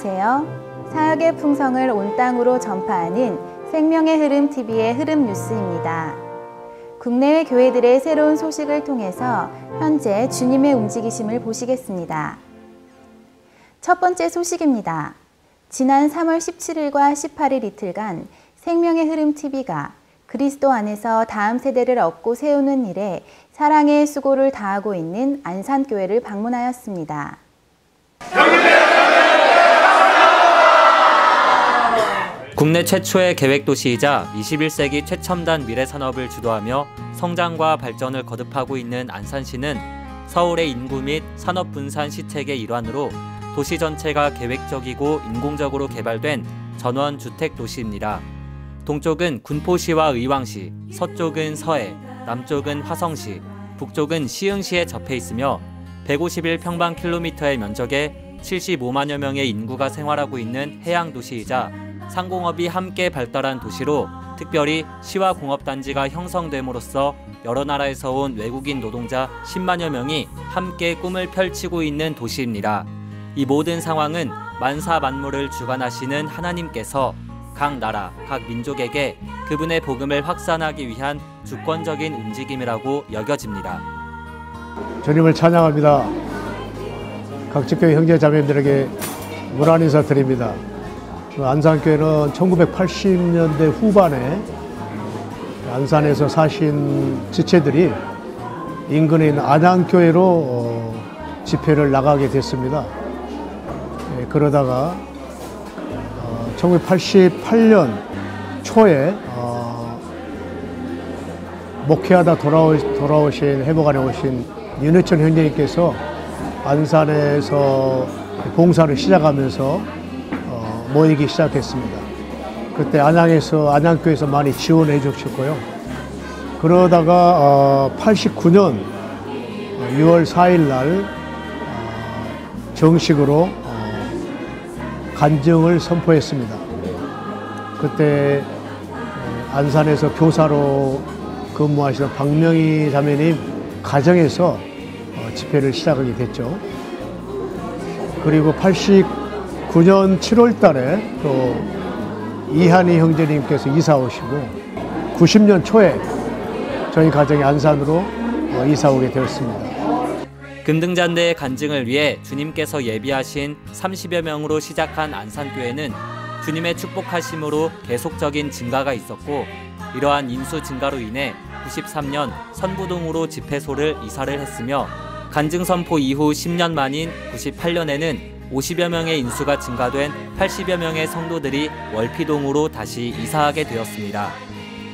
안녕하세요. 사역의 풍성을 온 땅으로 전파하는 생명의 흐름 TV의 흐름 뉴스입니다. 국내외 교회들의 새로운 소식을 통해서 현재 주님의 움직이심을 보시겠습니다. 첫 번째 소식입니다. 지난 3월 17일과 18일 이틀간 생명의 흐름 TV가 그리스도 안에서 다음 세대를 얻고 세우는 일에 사랑의 수고를 다하고 있는 안산교회를 방문하였습니다. 국내 최초의 계획도시이자 21세기 최첨단 미래산업을 주도하며 성장과 발전을 거듭하고 있는 안산시는 서울의 인구 및 산업 분산 시책의 일환으로 도시 전체가 계획적이고 인공적으로 개발된 전원 주택 도시입니다. 동쪽은 군포시와 의왕시, 서쪽은 서해, 남쪽은 화성시, 북쪽은 시흥시에 접해 있으며 151평방킬로미터의 면적에 75만여 명의 인구가 생활하고 있는 해양 도시이자 상공업이 함께 발달한 도시로 특별히 시와 공업단지가 형성됨으로써 여러 나라에서 온 외국인 노동자 10만여 명이 함께 꿈을 펼치고 있는 도시입니다. 이 모든 상황은 만사 만물을 주관하시는 하나님께서 각 나라, 각 민족에게 그분의 복음을 확산하기 위한 주권적인 움직임이라고 여겨집니다. 주님을 찬양합니다. 각 직교회 형제 자매님들에게 문안 인사 드립니다. 안산교회는 1980년대 후반에 안산에서 사신 지체들이 인근에 있는 안양교회로 집회를 나가게 됐습니다. 그러다가 1988년 초에 목회하다 돌아오신 회복안에 오신 윤혜천 형제님께서 안산에서 봉사를 시작하면서 모이기 시작했습니다. 그때 안양교회에서 많이 지원해 주셨고요. 그러다가 89년 6월 4일 날 정식으로 간증을 선포했습니다. 그때 안산에서 교사로 근무하시던 박명희 자매님 가정에서 집회를 시작하게 됐죠. 그리고 89년 7월 달에 또 이한희 형제님께서 이사 오시고 90년 초에 저희 가정이 안산으로 이사 오게 되었습니다. 금등잔대의 간증을 위해 주님께서 예비하신 30여 명으로 시작한 안산교회는 주님의 축복하심으로 계속적인 증가가 있었고 이러한 인수 증가로 인해 93년 선부동으로 집회소를 이사를 했으며 간증 선포 이후 10년 만인 98년에는 50여 명의 인수가 증가된 80여 명의 성도들이 월피동으로 다시 이사하게 되었습니다.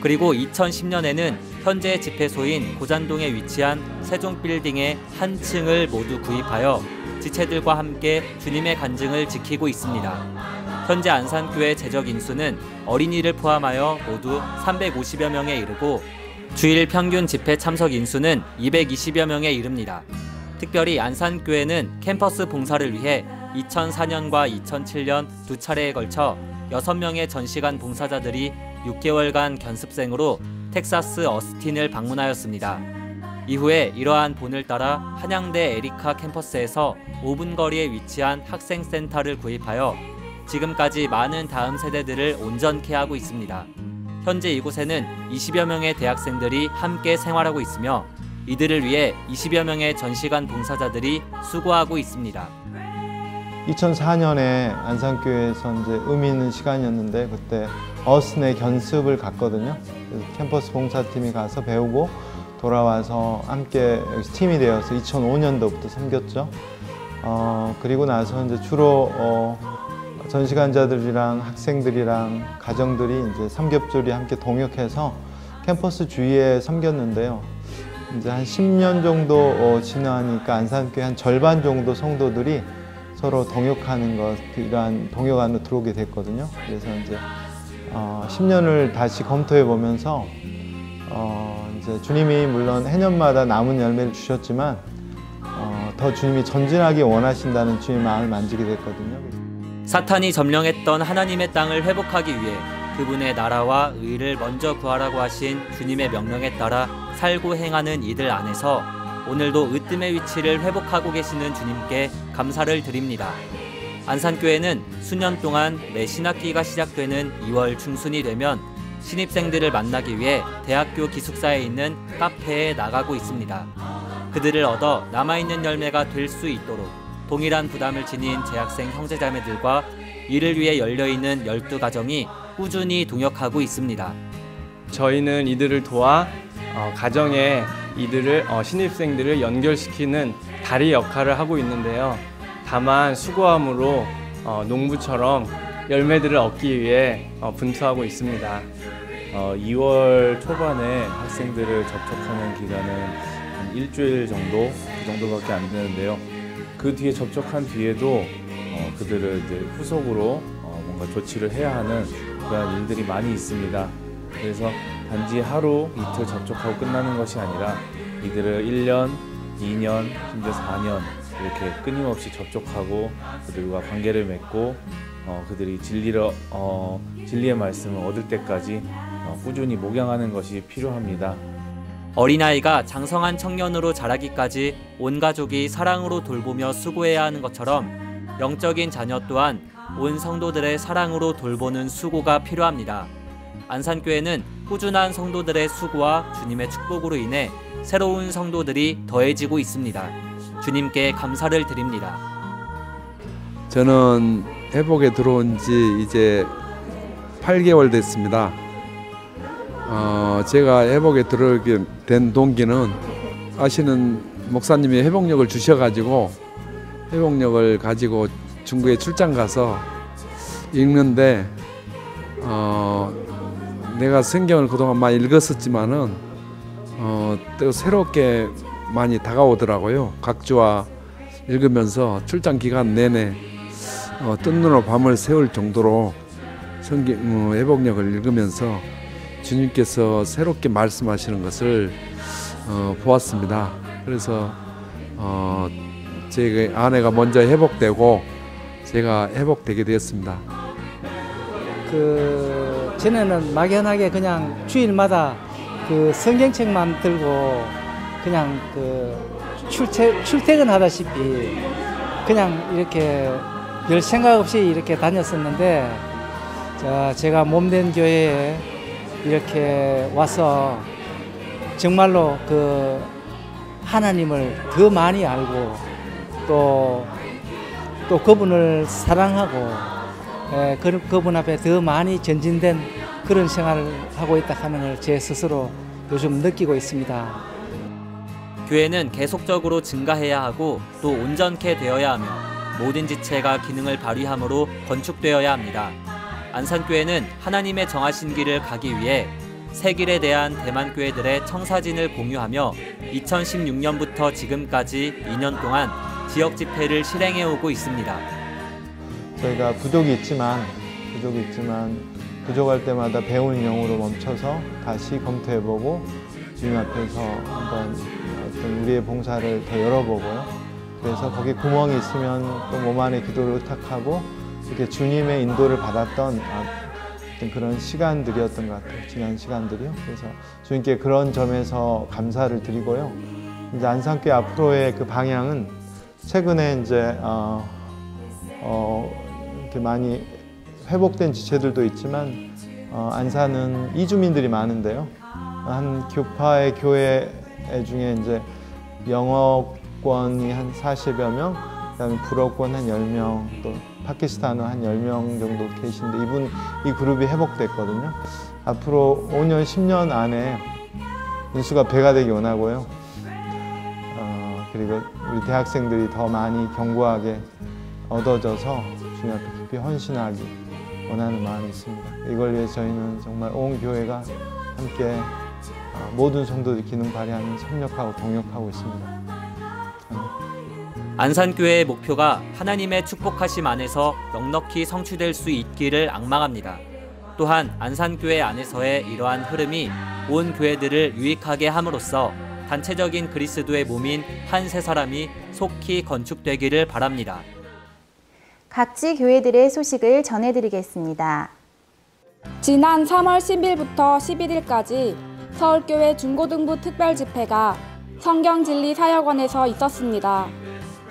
그리고 2010년에는 현재 집회소인 고잔동에 위치한 세종빌딩의 한 층을 모두 구입하여 지체들과 함께 주님의 간증을 지키고 있습니다. 현재 안산교회 재적 인수는 어린이를 포함하여 모두 350여 명에 이르고 주일 평균 집회 참석 인수는 220여 명에 이릅니다. 특별히 안산교회는 캠퍼스 봉사를 위해 2004년과 2007년 두 차례에 걸쳐 6명의 전시간 봉사자들이 6개월간 견습생으로 텍사스 어스틴을 방문하였습니다. 이후에 이러한 본을 따라 한양대 에리카 캠퍼스에서 5분 거리에 위치한 학생센터를 구입하여 지금까지 많은 다음 세대들을 온전케 하고 있습니다. 현재 이곳에는 20여 명의 대학생들이 함께 생활하고 있으며 이들을 위해 20여 명의 전시간 봉사자들이 수고하고 있습니다. 2004년에 안산교회에서 이제 의미 있는 시간이었는데 그때 어스틴에 견습을 갔거든요. 그래서 캠퍼스 봉사팀이 가서 배우고 돌아와서 함께 팀이 되어서 2005년도부터 섬겼죠. 그리고 나서 이제 주로 전시간자들이랑 학생들이랑 가정들이 이제 삼겹줄이 함께 동역해서 캠퍼스 주위에 섬겼는데요. 이제 한 10년 정도 지나니까 안산교회 한 절반 정도 성도들이 서로 동역하는 것, 이러한 동역 안으로 들어오게 됐거든요. 그래서 이제 10년을 다시 검토해 보면서 이제 주님이 물론 해년마다 남은 열매를 주셨지만 더 주님이 전진하기 원하신다는 주님의 마음을 만지게 됐거든요. 사탄이 점령했던 하나님의 땅을 회복하기 위해 그분의 나라와 의를 먼저 구하라고 하신 주님의 명령에 따라 살고 행하는 이들 안에서 오늘도 으뜸의 위치를 회복하고 계시는 주님께 감사를 드립니다. 안산교회는 수년 동안 매 신학기가 시작되는 2월 중순이 되면 신입생들을 만나기 위해 대학교 기숙사에 있는 카페에 나가고 있습니다. 그들을 얻어 남아있는 열매가 될 수 있도록 동일한 부담을 지닌 재학생 형제자매들과 이를 위해 열려있는 12가정이 꾸준히 동역하고 있습니다. 저희는 이들을 도와 가정에 이들을 신입생들을 연결시키는 다리 역할을 하고 있는데요. 다만 수고함으로 농부처럼 열매들을 얻기 위해 분투하고 있습니다. 2월 초반에 학생들을 접촉하는 기간은 한 일주일 정도, 그 정도밖에 안 되는데요. 그 뒤에 접촉한 뒤에도 그들을 이제 후속으로 뭔가 조치를 해야 하는 그런 일들이 많이 있습니다. 그래서 단지 하루, 이틀 접촉하고 끝나는 것이 아니라 이들을 1년, 2년, 심지어 4년 이렇게 끊임없이 접촉하고 그들과 관계를 맺고 그들이 진리의 말씀을 얻을 때까지 꾸준히 목양하는 것이 필요합니다. 어린아이가 장성한 청년으로 자라기까지 온 가족이 사랑으로 돌보며 수고해야 하는 것처럼 영적인 자녀 또한 온 성도들의 사랑으로 돌보는 수고가 필요합니다. 안산교회는 꾸준한 성도들의 수고와 주님의 축복으로 인해 새로운 성도들이 더해지고 있습니다. 주님께 감사를 드립니다. 저는 회복에 들어온 지 이제 8개월 됐습니다. 제가 회복에 들어오게 된 동기는 아시는 목사님이 회복력을 주셔가지고 회복력을 가지고 중국에 출장 가서 읽는데 내가 성경을 그동안 많이 읽었었지만은 또 새롭게 많이 다가오더라고요. 각주와 읽으면서 출장 기간 내내 뜬 눈으로 밤을 새울 정도로 성경 회복력을 읽으면서 주님께서 새롭게 말씀하시는 것을 보았습니다. 그래서 제 아내가 먼저 회복되고 제가 회복되게 되었습니다. 전에는 막연하게 그냥 주일마다 그 성경책만 들고 그냥 출퇴근하다시피 그냥 이렇게 별 생각 없이 이렇게 다녔었는데 제가 몸된 교회에 이렇게 와서 정말로 하나님을 더 많이 알고 또 그분을 사랑하고 그분 앞에 더 많이 전진된 그런 생활을 하고 있다 하는 걸 제 스스로 요즘 느끼고 있습니다. 교회는 계속적으로 증가해야 하고 또 온전케 되어야 하며 모든 지체가 기능을 발휘함으로 건축되어야 합니다. 안산교회는 하나님의 정하신 길을 가기 위해 새 길에 대한 대만교회들의 청사진을 공유하며 2016년부터 지금까지 2년 동안 지역 집회를 실행해오고 있습니다. 저희가 부족이 있지만 부족할 때마다 배우는 영으로 멈춰서 다시 검토해보고 주님 앞에서 한번 어떤 우리의 봉사를 더 열어보고요. 그래서 거기 구멍이 있으면 또 몸 안에 기도를 의탁하고 이렇게 주님의 인도를 받았던 어떤 그런 시간들이었던 것 같아요. 지난 시간들이요. 그래서 주님께 그런 점에서 감사를 드리고요. 이제 안산교회 앞으로의 그 방향은 최근에 이제 이렇게 많이 회복된 지체들도 있지만 안산은 이주민들이 많은데요. 한 교파의 교회 중에 이제 영어권이 한 40여 명, 그다음에 불어권 한 10명, 또 파키스탄어 한 10명 정도 계신데 이 그룹이 회복됐거든요. 앞으로 5년, 10년 안에 인수가 배가 되기 원하고요. 그리고 우리 대학생들이 더 많이 견고하게 얻어져서 주님 앞에 깊이 헌신하기 원하는 마음이 있습니다. 이걸 위해 저희는 정말 온 교회가 함께 모든 성도들이 기능 발휘하는 협력하고 동역하고 있습니다. 안산교회의 목표가 하나님의 축복하심 안에서 넉넉히 성취될 수 있기를 앙망합니다. 또한 안산교회 안에서의 이러한 흐름이 온 교회들을 유익하게 함으로써 단체적인 그리스도의 몸인 한 세 사람이 속히 건축되기를 바랍니다. 각지 교회들의 소식을 전해드리겠습니다. 지난 3월 10일부터 11일까지 서울교회 중고등부 특별집회가 성경진리사역원에서 있었습니다.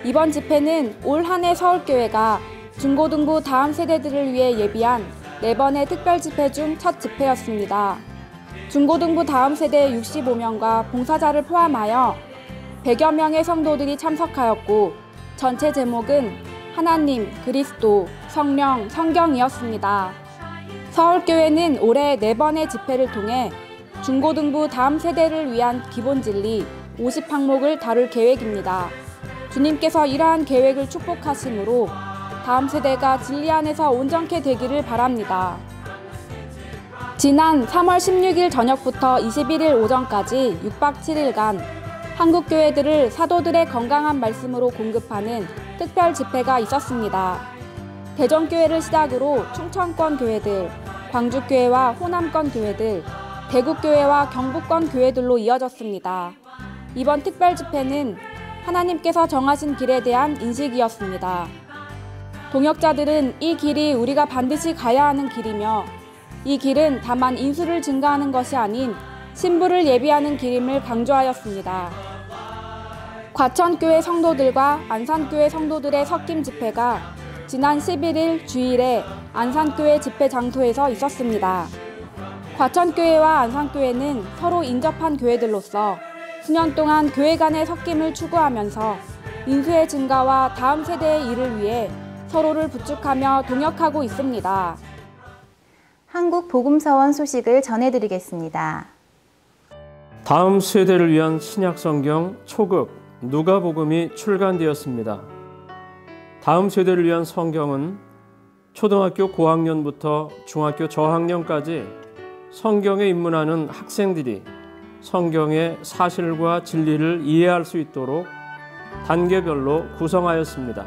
이번 집회는 올 한 해 서울교회가 중고등부 다음 세대들을 위해 예비한 4번의 특별 집회 중 첫 집회였습니다. 중고등부 다음 세대 65명과 봉사자를 포함하여 100여 명의 성도들이 참석하였고 전체 제목은 하나님, 그리스도, 성령, 성경이었습니다. 서울교회는 올해 4번의 집회를 통해 중고등부 다음 세대를 위한 기본 진리 50항목을 다룰 계획입니다. 주님께서 이러한 계획을 축복하심으로 다음 세대가 진리 안에서 온전케 되기를 바랍니다. 지난 3월 16일 저녁부터 21일 오전까지 6박 7일간 한국 교회들을 사도들의 건강한 말씀으로 공급하는 특별 집회가 있었습니다. 대전교회를 시작으로 충청권 교회들, 광주교회와 호남권 교회들, 대구교회와 경북권 교회들로 이어졌습니다. 이번 특별 집회는 하나님께서 정하신 길에 대한 인식이었습니다. 동역자들은 이 길이 우리가 반드시 가야 하는 길이며 이 길은 다만 인수를 증가하는 것이 아닌 신부를 예비하는 길임을 강조하였습니다. 과천교회 성도들과 안산교회 성도들의 섞임 집회가 지난 11일 주일에 안산교회 집회 장소에서 있었습니다. 과천교회와 안산교회는 서로 인접한 교회들로서 수년 동안 교회 간의 섞임을 추구하면서 인수의 증가와 다음 세대의 일을 위해 서로를 부축하며 동역하고 있습니다. 한국 복음서원 소식을 전해드리겠습니다. 다음 세대를 위한 신약성경 초급 누가복음이 출간되었습니다. 다음 세대를 위한 성경은 초등학교 고학년부터 중학교 저학년까지 성경에 입문하는 학생들이 성경의 사실과 진리를 이해할 수 있도록 단계별로 구성하였습니다.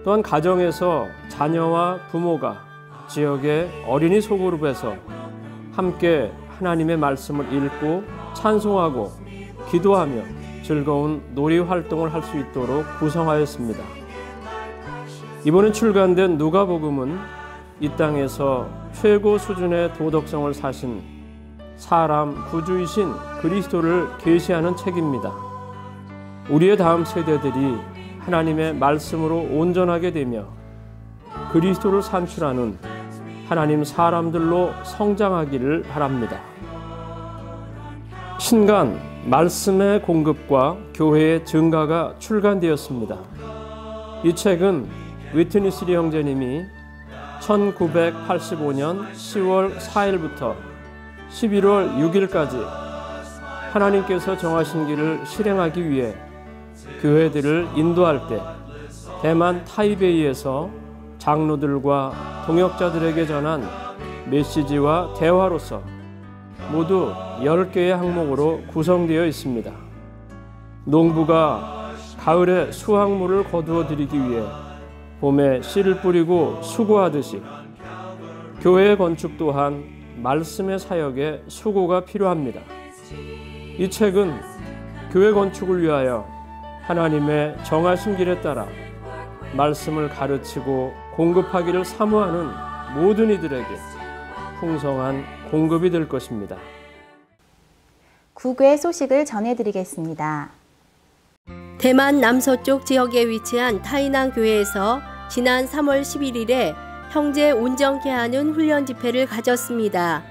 또한 가정에서 자녀와 부모가 지역의 어린이 소그룹에서 함께 하나님의 말씀을 읽고 찬송하고 기도하며 즐거운 놀이 활동을 할 수 있도록 구성하였습니다. 이번에 출간된 누가복음은 이 땅에서 최고 수준의 도덕성을 사신 사람 구주이신 그리스도를 계시하는 책입니다. 우리의 다음 세대들이 하나님의 말씀으로 온전하게 되며 그리스도를 산출하는 하나님 사람들로 성장하기를 바랍니다. 신간 말씀의 공급과 교회의 증가가 출간되었습니다. 이 책은 위트니스리 형제님이 1985년 10월 4일부터 11월 6일까지 하나님께서 정하신 길을 실행하기 위해 교회들을 인도할 때 대만 타이베이에서 장로들과 동역자들에게 전한 메시지와 대화로서 모두 10개의 항목으로 구성되어 있습니다. 농부가 가을에 수확물을 거두어 드리기 위해 봄에 씨를 뿌리고 수고하듯이 교회의 건축 또한 말씀의 사역에 수고가 필요합니다. 이 책은 교회 건축을 위하여 하나님의 정하신 길에 따라 말씀을 가르치고 공급하기를 사모하는 모든 이들에게 풍성한 공급이 될 것입니다. 국외 소식을 전해드리겠습니다. 대만 남서쪽 지역에 위치한 타이난 교회에서 지난 3월 11일에 형제 온전케 하는 훈련 집회를 가졌습니다.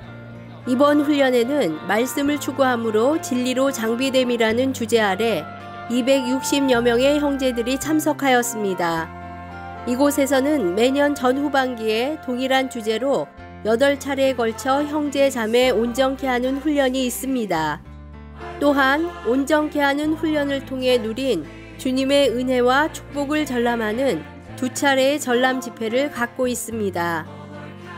이번 훈련에는 말씀을 추구함으로 진리로 장비됨이라는 주제 아래 260여 명의 형제들이 참석하였습니다. 이곳에서는 매년 전후반기에 동일한 주제로 8차례에 걸쳐 형제 자매 온전케 하는 훈련이 있습니다. 또한 온전케 하는 훈련을 통해 누린 주님의 은혜와 축복을 전람하는 2차례의 전람 집회를 갖고 있습니다.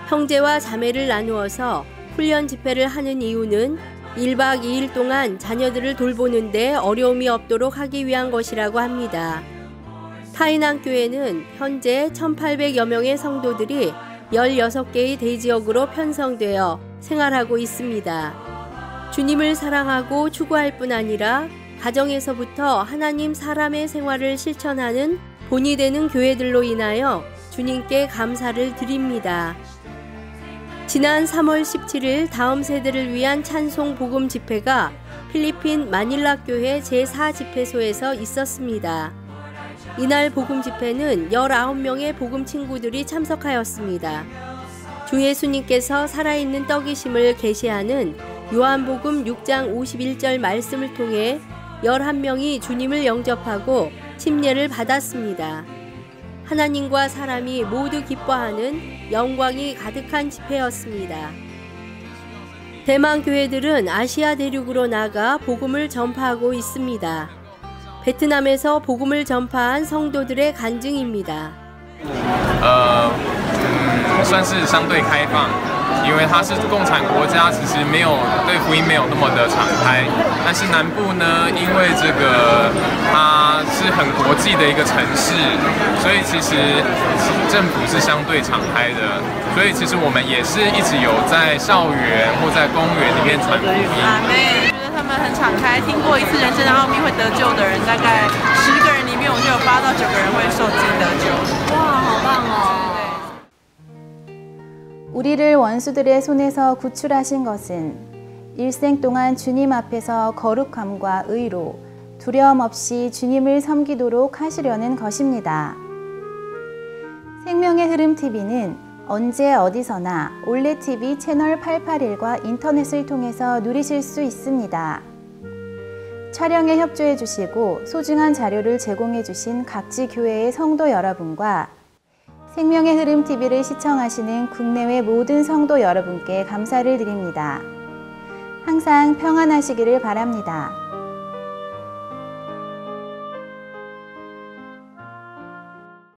형제와 자매를 나누어서 훈련 집회를 하는 이유는 1박 2일 동안 자녀들을 돌보는 데 어려움이 없도록 하기 위한 것이라고 합니다. 타이난 교회는 현재 1,800여 명의 성도들이 16개의 대지역으로 편성되어 생활하고 있습니다. 주님을 사랑하고 추구할 뿐 아니라 가정에서부터 하나님 사람의 생활을 실천하는 본이 되는 교회들로 인하여 주님께 감사를 드립니다. 지난 3월 17일 다음 세대를 위한 찬송 복음 집회가 필리핀 마닐라 교회 제4집회소에서 있었습니다. 이날 복음 집회는 19명의 복음 친구들이 참석하였습니다. 주 예수님께서 살아있는 떡이심을 계시하는 요한복음 6장 51절 말씀을 통해 11명이 주님을 영접하고 침례를 받았습니다. 하나님과 사람이 모두 기뻐하는 영광이 가득한 집회였습니다. 대만 교회들은 아시아 대륙으로 나가 복음을 전파하고 있습니다. 베트남에서 복음을 전파한 성도들의 간증입니다. 算是相对开放，因为它是共产国家，其实没有对福音没有那么的敞开。但是南部呢，因为这个它是很国际的一个城市，所以其实政府是相对敞开的。所以其实我们也是一直有在校园或在公园里面传福音。阿妹，觉得他们很敞开，听过一次人生的奥秘会得救的人，大概10个人里面，我就有8到9个人会受浸得救。哇，好棒哦！ 우리를 원수들의 손에서 구출하신 것은 일생 동안 주님 앞에서 거룩함과 의로 두려움 없이 주님을 섬기도록 하시려는 것입니다. 생명의 흐름 TV는 언제 어디서나 올레TV 채널 881과 인터넷을 통해서 누리실 수 있습니다. 촬영에 협조해 주시고 소중한 자료를 제공해 주신 각지 교회의 성도 여러분과 생명의 흐름 TV를 시청하시는 국내외 모든 성도 여러분께 감사를 드립니다. 항상 평안하시기를 바랍니다.